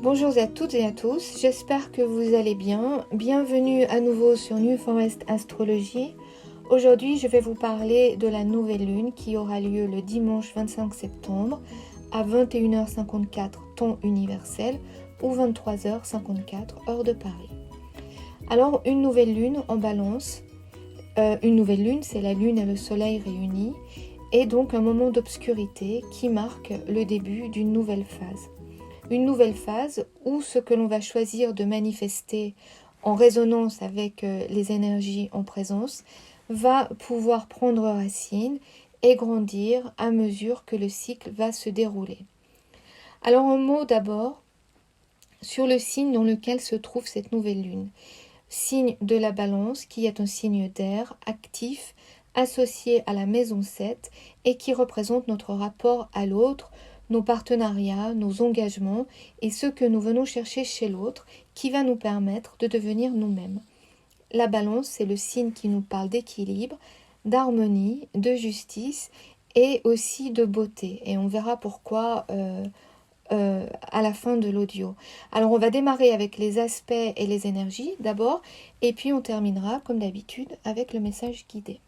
Bonjour à toutes et à tous, j'espère que vous allez bien. Bienvenue à nouveau sur New Forest Astrologie. Aujourd'hui, je vais vous parler de la nouvelle lune qui aura lieu le dimanche 25 septembre à 21h54 temps universel ou 23h54 heure de Paris. Alors, une nouvelle lune en balance. Une nouvelle lune, c'est la lune et le soleil réunis, et donc un moment d'obscurité qui marque le début d'une nouvelle phase. Une nouvelle phase où ce que l'on va choisir de manifester en résonance avec les énergies en présence va pouvoir prendre racine et grandir à mesure que le cycle va se dérouler. Alors un mot d'abord sur le signe dans lequel se trouve cette nouvelle lune. Signe de la balance qui est un signe d'air actif associé à la maison 7 et qui représente notre rapport à l'autre, nos partenariats, nos engagements et ce que nous venons chercher chez l'autre qui va nous permettre de devenir nous-mêmes. La balance, c'est le signe qui nous parle d'équilibre, d'harmonie, de justice et aussi de beauté. Et on verra pourquoi à la fin de l'audio. Alors on va démarrer avec les aspects et les énergies d'abord, et puis on terminera comme d'habitude avec le message guidé.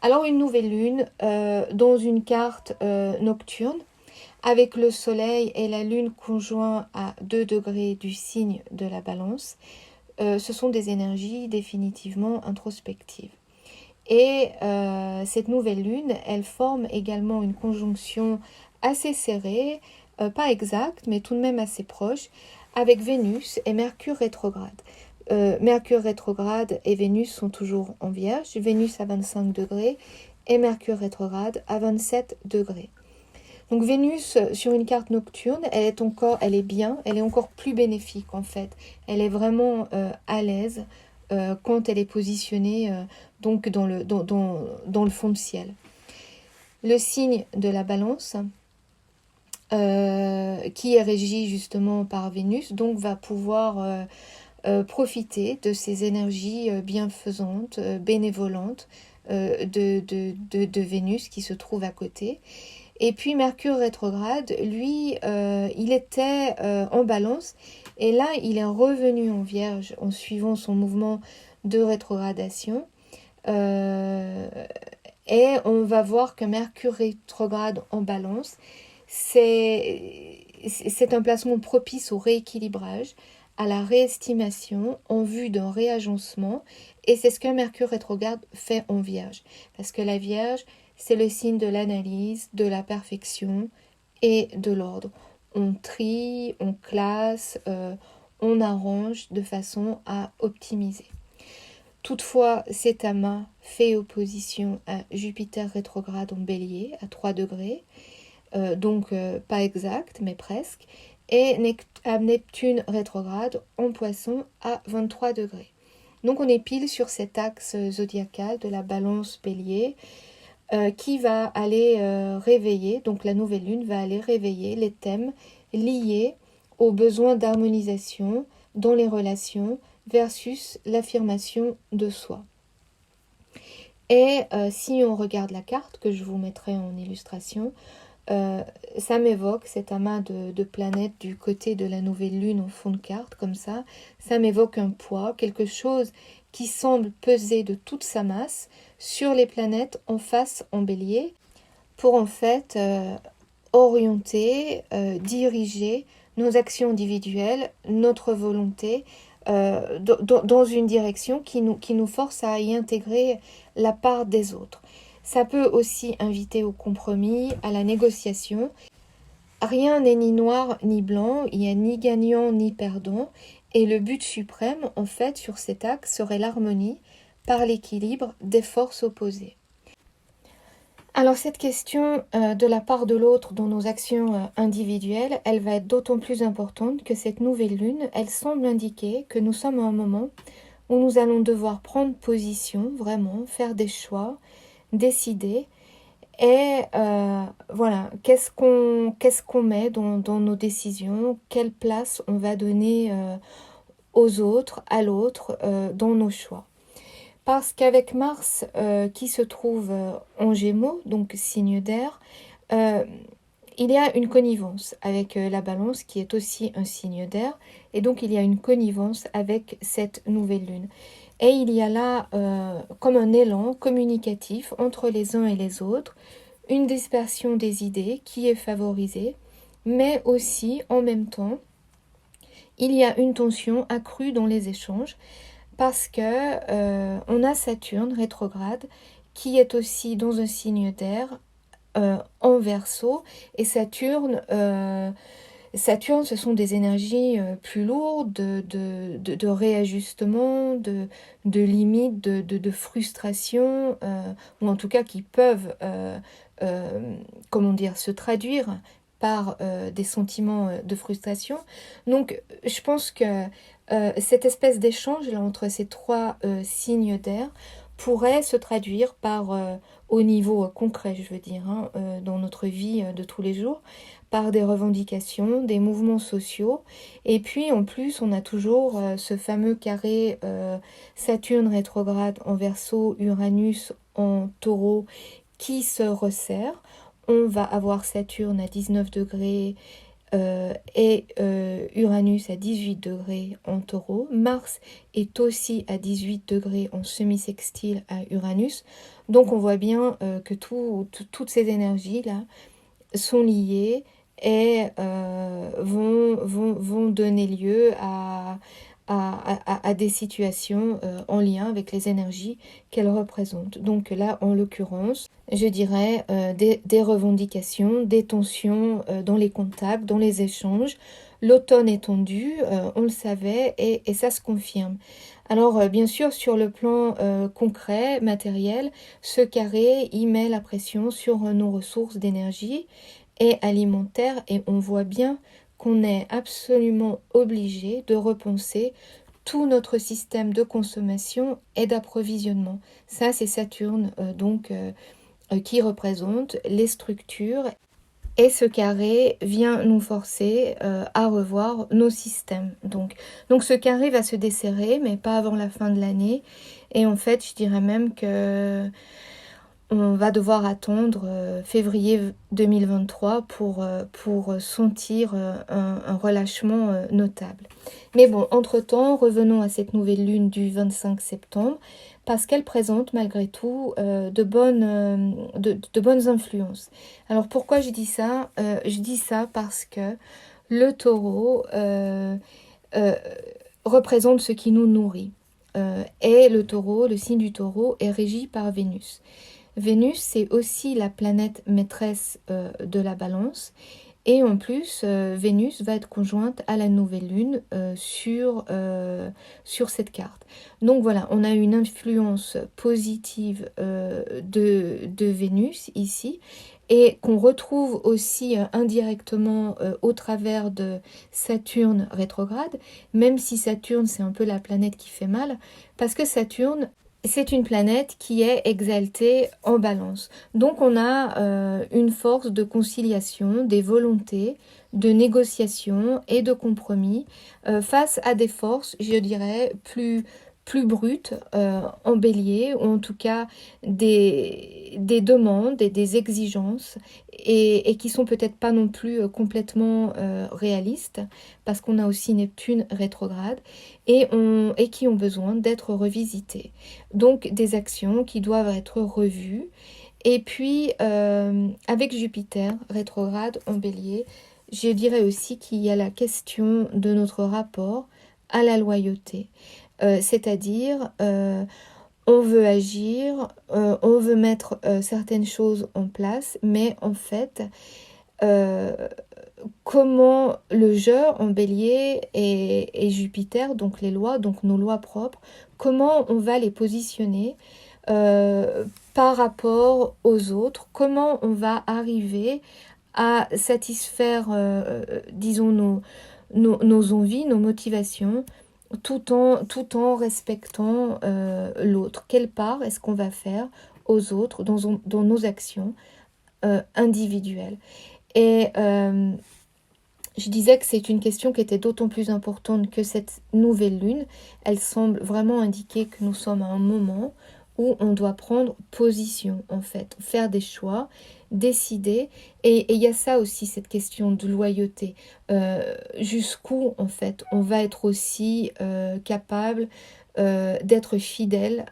Alors une nouvelle lune dans une carte nocturne, avec le soleil et la lune conjoints à 2 degrés du signe de la balance, ce sont des énergies définitivement introspectives. Et cette nouvelle lune, elle forme également une conjonction assez serrée, pas exacte, mais tout de même assez proche, avec Vénus et Mercure rétrograde. Mercure rétrograde et Vénus sont toujours en Vierge, Vénus à 25 degrés et Mercure rétrograde à 27 degrés. Donc Vénus sur une carte nocturne, elle est bien, elle est encore plus bénéfique en fait. Elle est vraiment à l'aise quand elle est positionnée donc dans le fond de ciel. Le signe de la balance, qui est régi justement par Vénus, donc va pouvoir profiter de ces énergies bienfaisantes, bénévolentes de Vénus qui se trouve à côté. Et puis Mercure rétrograde, lui, il était en balance et là, il est revenu en Vierge en suivant son mouvement de rétrogradation. Et on va voir que Mercure rétrograde en balance, c'est un placement propice au rééquilibrage, à la réestimation en vue d'un réagencement. Et c'est ce que Mercure rétrograde fait en Vierge. Parce que la Vierge, c'est le signe de l'analyse, de la perfection et de l'ordre. On trie, on classe, on arrange de façon à optimiser. Toutefois, cet amas fait opposition à Jupiter rétrograde en Bélier à 3 degrés, donc pas exact, mais presque, et à Neptune rétrograde en Poisson à 23 degrés. Donc on est pile sur cet axe zodiacal de la balance Bélier qui va aller réveiller, donc la nouvelle lune va aller réveiller les thèmes liés aux besoins d'harmonisation dans les relations versus l'affirmation de soi. Et si on regarde la carte que je vous mettrai en illustration, ça m'évoque cet amas de planètes du côté de la nouvelle lune en fond de carte, comme ça. Ça m'évoque un poids, quelque chose qui semble peser de toute sa masse sur les planètes en face en bélier, pour en fait orienter, diriger nos actions individuelles, notre volonté, dans une direction qui nous force à y intégrer la part des autres. Ça peut aussi inviter au compromis, à la négociation. Rien n'est ni noir ni blanc, il n'y a ni gagnant ni perdant, et le but suprême, en fait, sur cet axe serait l'harmonie par l'équilibre des forces opposées. Alors cette question de la part de l'autre dans nos actions individuelles, elle va être d'autant plus importante que cette nouvelle lune, elle semble indiquer que nous sommes à un moment où nous allons devoir prendre position, vraiment, faire des choix, décider. Et voilà, qu'est-ce qu'on met dans nos décisions, quelle place on va donner aux autres, à l'autre, dans nos choix. Parce qu'avec Mars qui se trouve en Gémeaux, donc signe d'air, il y a une connivence avec la balance qui est aussi un signe d'air, et donc il y a une connivence avec cette nouvelle lune. Et il y a là comme un élan communicatif entre les uns et les autres, une dispersion des idées qui est favorisée, mais aussi en même temps, il y a une tension accrue dans les échanges parce que on a Saturne rétrograde qui est aussi dans un signe d'air en Verseau, et Saturne, ce sont des énergies plus lourdes de réajustement, de limites, de frustration, ou en tout cas qui peuvent, comment dire, se traduire par des sentiments de frustration. Donc je pense que cette espèce d'échange là, entre ces trois signes d'air pourrait se traduire par, au niveau concret, je veux dire, hein, dans notre vie de tous les jours, par des revendications, des mouvements sociaux. Et puis en plus, on a toujours ce fameux carré Saturne rétrograde en Verseau, Uranus en Taureau qui se resserre. On va avoir Saturne à 19 degrés et Uranus à 18 degrés en Taureau. Mars est aussi à 18 degrés en semi-sextile à Uranus. Donc on voit bien que toutes ces énergies-là sont liées et vont donner lieu à des situations en lien avec les énergies qu'elles représentent. Donc là, en l'occurrence, je dirais des revendications, des tensions dans les contacts, dans les échanges. L'automne est tendu, on le savait, et ça se confirme. Alors bien sûr, sur le plan concret, matériel, ce carré, il met la pression sur nos ressources d'énergie et alimentaire, et on voit bien qu'on est absolument obligé de repenser tout notre système de consommation et d'approvisionnement. Ça, c'est Saturne, qui représente les structures. Et ce carré vient nous forcer à revoir nos systèmes. Donc ce carré va se desserrer, mais pas avant la fin de l'année. Et en fait, je dirais même que on va devoir attendre février 2023 pour sentir un relâchement notable. Mais bon, entre-temps, revenons à cette nouvelle lune du 25 septembre, parce qu'elle présente malgré tout de bonnes influences. Alors pourquoi je dis ça Je dis ça parce que le taureau représente ce qui nous nourrit. Et le taureau, le signe du taureau, est régi par Vénus. Vénus, c'est aussi la planète maîtresse de la balance. Et en plus, Vénus va être conjointe à la nouvelle lune sur cette carte. Donc voilà, on a une influence positive de Vénus ici, et qu'on retrouve aussi indirectement au travers de Saturne rétrograde, même si Saturne, c'est un peu la planète qui fait mal, parce que Saturne, c'est une planète qui est exaltée en balance. Donc on a une force de conciliation, des volontés, de négociation et de compromis face à des forces, je dirais, plus brutes en bélier, ou en tout cas des demandes et des exigences, et qui sont peut-être pas non plus complètement réalistes, parce qu'on a aussi Neptune rétrograde, et qui ont besoin d'être revisitées. Donc des actions qui doivent être revues. Et puis avec Jupiter rétrograde en bélier, je dirais aussi qu'il y a la question de notre rapport à la loyauté. C'est-à-dire on veut agir, on veut mettre certaines choses en place, mais en fait comment le jeu en bélier et Jupiter, donc les lois, donc nos lois propres, comment on va les positionner par rapport aux autres, comment on va arriver à satisfaire, disons, nos envies, nos motivations, tout en respectant l'autre. Quelle part est-ce qu'on va faire aux autres dans nos actions individuelles? Et je disais que c'est une question qui était d'autant plus importante que cette nouvelle lune, elle semble vraiment indiquer que nous sommes à un moment où on doit prendre position, en fait, faire des choix, décider. Et il y a ça aussi, cette question de loyauté. Jusqu'où, en fait, on va être aussi capable d'être fidèle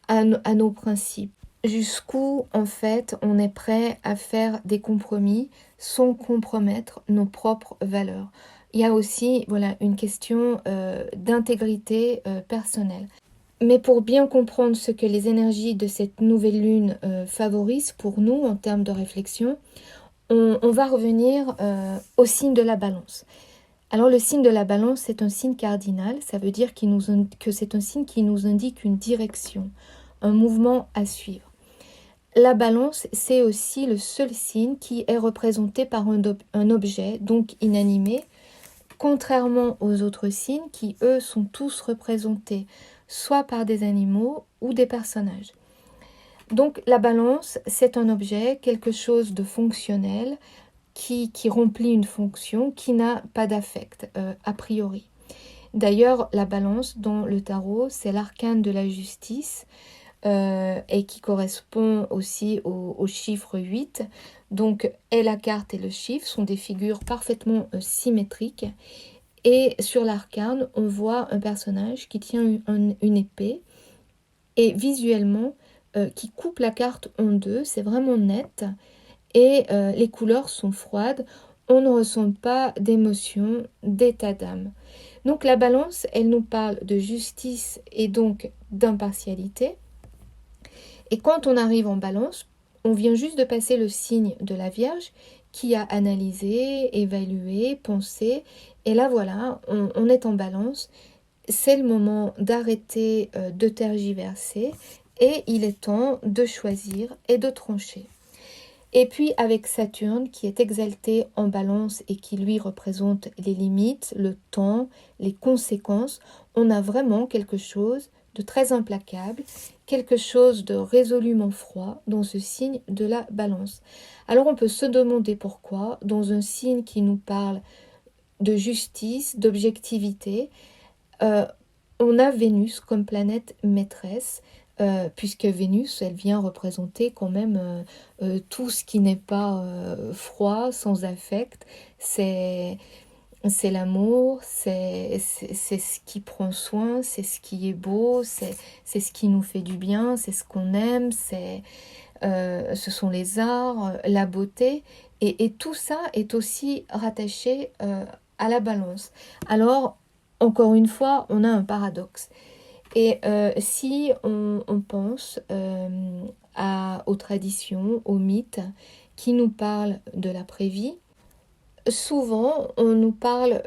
à nos principes. Jusqu'où, en fait, on est prêt à faire des compromis sans compromettre nos propres valeurs. Il y a aussi, voilà, une question d'intégrité personnelle. Mais pour bien comprendre ce que les énergies de cette nouvelle lune favorisent pour nous en termes de réflexion, on va revenir au signe de la balance. Alors le signe de la balance, c'est un signe cardinal, ça veut dire que c'est un signe qui nous indique une direction, un mouvement à suivre. La balance, c'est aussi le seul signe qui est représenté par un objet, donc inanimé, contrairement aux autres signes qui, eux, sont tous représentés soit par des animaux ou des personnages. Donc la balance, c'est un objet, quelque chose de fonctionnel, qui remplit une fonction, qui n'a pas d'affect, a priori. D'ailleurs, la balance dans le tarot, c'est l'arcane de la justice, et qui correspond aussi au chiffre 8. Donc, et la carte et le chiffre sont des figures parfaitement symétriques. Et sur l'arcane, on voit un personnage qui tient une épée et visuellement qui coupe la carte en deux. C'est vraiment net et les couleurs sont froides. On ne ressent pas d'émotion, d'état d'âme. Donc la balance, elle nous parle de justice et donc d'impartialité. Et quand on arrive en balance, on vient juste de passer le signe de la Vierge qui a analysé, évalué, pensé. Et là, voilà, on est en balance. C'est le moment d'arrêter de tergiverser et il est temps de choisir et de trancher. Et puis avec Saturne qui est exalté en balance et qui lui représente les limites, le temps, les conséquences, on a vraiment quelque chose de très implacable, quelque chose de résolument froid dans ce signe de la balance. Alors on peut se demander pourquoi, dans un signe qui nous parle de justice, d'objectivité, on a Vénus comme planète maîtresse, puisque Vénus, elle vient représenter quand même tout ce qui n'est pas froid, sans affect. C'est l'amour, c'est ce qui prend soin, c'est ce qui est beau, c'est ce qui nous fait du bien, c'est ce qu'on aime, ce sont les arts, la beauté. Et tout ça est aussi rattaché à la balance. Alors, encore une fois, on a un paradoxe. Et si on pense aux traditions, aux mythes qui nous parlent de l'après-vie, souvent on nous parle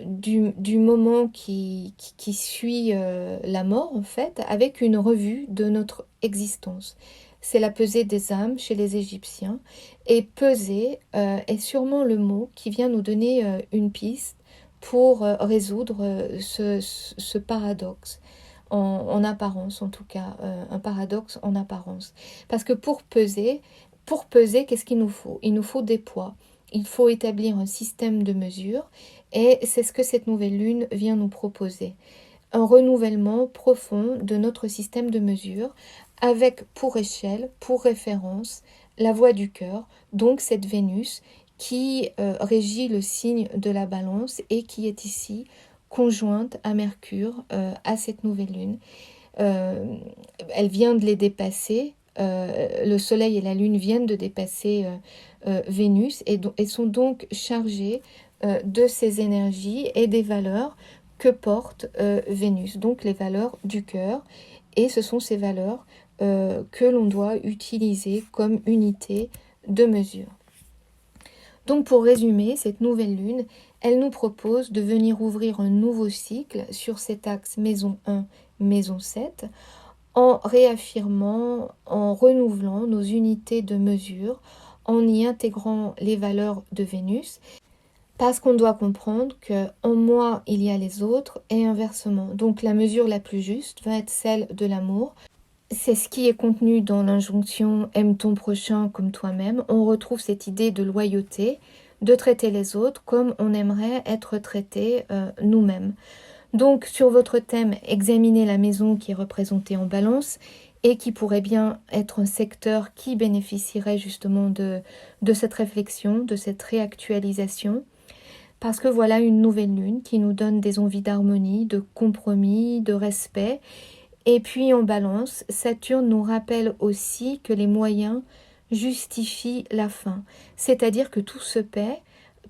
du moment qui suit la mort en fait, avec une revue de notre existence. C'est la pesée des âmes chez les Égyptiens. Et peser est sûrement le mot qui vient nous donner une piste pour résoudre ce paradoxe. En apparence en tout cas, un paradoxe en apparence. Parce que pour peser, qu'est-ce qu'il nous faut? Il nous faut des poids. Il faut établir un système de mesure et c'est ce que cette nouvelle lune vient nous proposer. Un renouvellement profond de notre système de mesure avec pour échelle, pour référence, la voie du cœur, donc cette Vénus qui régit le signe de la balance et qui est ici conjointe à Mercure, à cette nouvelle lune. Elle vient de les dépasser, le Soleil et la Lune viennent de dépasser Vénus et sont donc chargés de ces énergies et des valeurs que porte Vénus, donc les valeurs du cœur. Et ce sont ces valeurs que l'on doit utiliser comme unité de mesure. Donc pour résumer, cette nouvelle lune, elle nous propose de venir ouvrir un nouveau cycle sur cet axe maison 1, maison 7, en réaffirmant, en renouvelant nos unités de mesure, en y intégrant les valeurs de Vénus, parce qu'on doit comprendre qu'en moi, il y a les autres et inversement. Donc la mesure la plus juste va être celle de l'amour. C'est ce qui est contenu dans l'injonction « aime ton prochain comme toi-même ». On retrouve cette idée de loyauté, de traiter les autres comme on aimerait être traité nous-mêmes. Donc sur votre thème, examinez la maison qui est représentée en balance et qui pourrait bien être un secteur qui bénéficierait justement de cette réflexion, de cette réactualisation. Parce que voilà une nouvelle lune qui nous donne des envies d'harmonie, de compromis, de respect. Et puis en balance, Saturne nous rappelle aussi que les moyens justifient la fin. C'est-à-dire que tout se paie,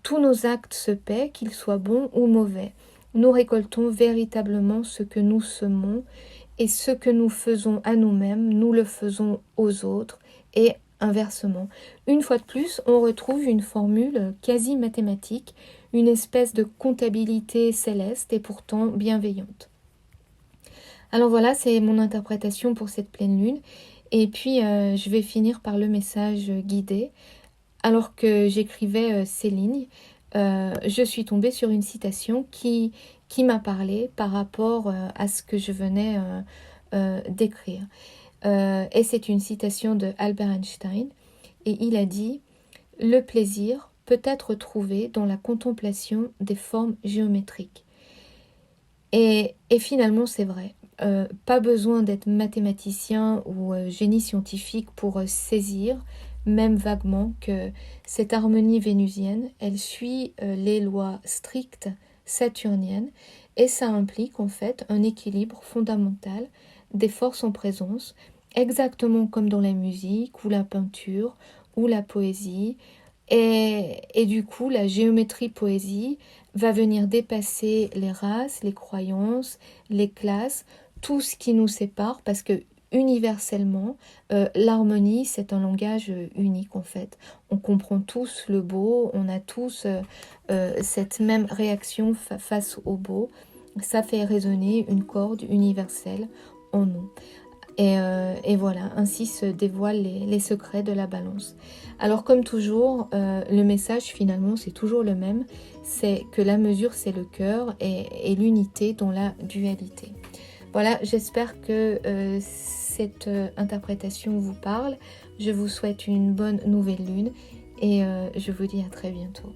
tous nos actes se paient, qu'ils soient bons ou mauvais. Nous récoltons véritablement ce que nous semons et ce que nous faisons à nous-mêmes, nous le faisons aux autres et inversement. Une fois de plus, on retrouve une formule quasi mathématique, une espèce de comptabilité céleste et pourtant bienveillante. Alors voilà, c'est mon interprétation pour cette pleine lune. Et puis, je vais finir par le message guidé. Alors que j'écrivais ces lignes, je suis tombée sur une citation qui m'a parlé par rapport à ce que je venais d'écrire. Et c'est une citation de Albert Einstein. Et il a dit « Le plaisir peut être trouvé dans la contemplation des formes géométriques. » Et finalement, c'est vrai. Pas besoin d'être mathématicien ou génie scientifique pour saisir, même vaguement, que cette harmonie vénusienne, elle suit les lois strictes saturniennes et ça implique en fait un équilibre fondamental des forces en présence, exactement comme dans la musique ou la peinture ou la poésie. Et du coup, la géométrie poésie va venir dépasser les races, les croyances, les classes, tout ce qui nous sépare, parce que universellement, l'harmonie, c'est un langage unique en fait. On comprend tous le beau, on a tous cette même réaction face au beau. Ça fait résonner une corde universelle en nous. Et voilà, ainsi se dévoilent les secrets de la balance. Alors comme toujours, le message finalement c'est toujours le même, c'est que la mesure c'est le cœur et l'unité dans la dualité. Voilà, j'espère que cette interprétation vous parle. Je vous souhaite une bonne nouvelle lune et je vous dis à très bientôt.